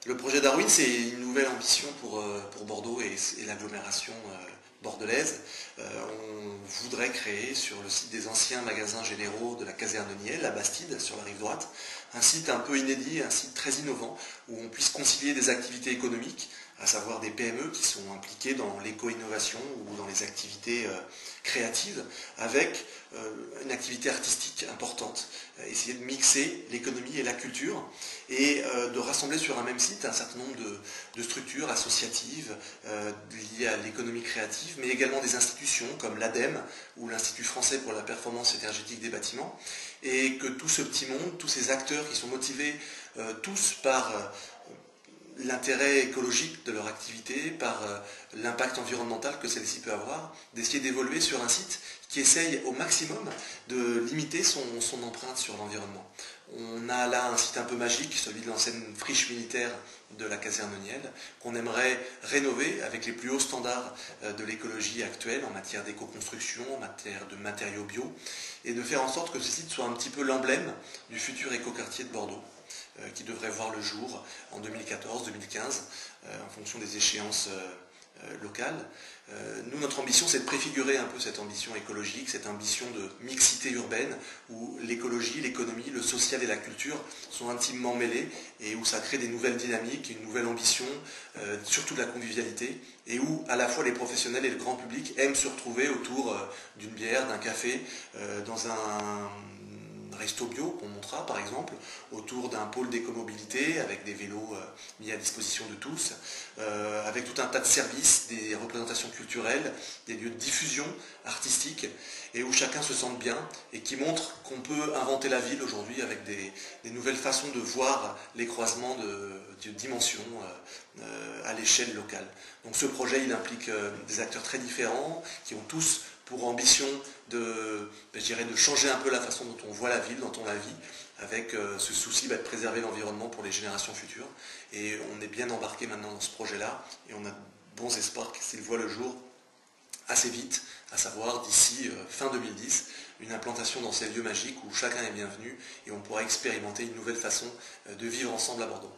Le projet Darwin, c'est une nouvelle ambition pour Bordeaux et l'agglomération bordelaise. On voudrait créer sur le site des anciens magasins généraux de la caserne de Niel, la Bastide, sur la rive droite, un site un peu inédit, un site très innovant, où on puisse concilier des activités économiques, à savoir des PME qui sont impliquées dans l'éco-innovation ou dans les activités créatives, avec une activité artistique importante. Essayer de mixer l'économie et la culture et de rassembler sur un même site un certain nombre de structures associatives liées à l'économie créative, mais également des institutions comme l'ADEME ou l'Institut français pour la performance énergétique des bâtiments, et que tout ce petit monde, tous ces acteurs qui sont motivés tous par l'intérêt écologique de leur activité, par l'impact environnemental que celle-ci peut avoir, d'essayer d'évoluer sur un site qui essaye au maximum de limiter son empreinte sur l'environnement. On a là un site un peu magique, celui de l'ancienne friche militaire de la caserne de Niel, qu'on aimerait rénover avec les plus hauts standards de l'écologie actuelle en matière d'éco-construction, en matière de matériaux bio, et de faire en sorte que ce site soit un petit peu l'emblème du futur écoquartier de Bordeaux, qui devrait voir le jour en 2014-2015, en fonction des échéances locales. Nous, notre ambition, c'est de préfigurer un peu cette ambition écologique, cette ambition de mixité urbaine, où l'écologie, l'économie, le social et la culture sont intimement mêlés, et où ça crée des nouvelles dynamiques, une nouvelle ambition, surtout de la convivialité, et où à la fois les professionnels et le grand public aiment se retrouver autour d'une bière, d'un café, dans un resto bio qu'on montrera par exemple, autour d'un pôle d'écomobilité avec des vélos mis à disposition de tous, avec tout un tas de services, des représentations culturelles, des lieux de diffusion artistique, et où chacun se sente bien et qui montre qu'on peut inventer la ville aujourd'hui avec des nouvelles façons de voir les croisements de dimensions à l'échelle locale. Donc ce projet, il implique des acteurs très différents qui ont tous pour ambition de changer un peu la façon dont on voit la ville, dont on la vit, avec ce souci de préserver l'environnement pour les générations futures. Et on est bien embarqué maintenant dans ce projet-là, et on a bons espoirs qu'il voit le jour assez vite, à savoir d'ici fin 2010, une implantation dans ces lieux magiques où chacun est bienvenu et on pourra expérimenter une nouvelle façon de vivre ensemble à Bordeaux.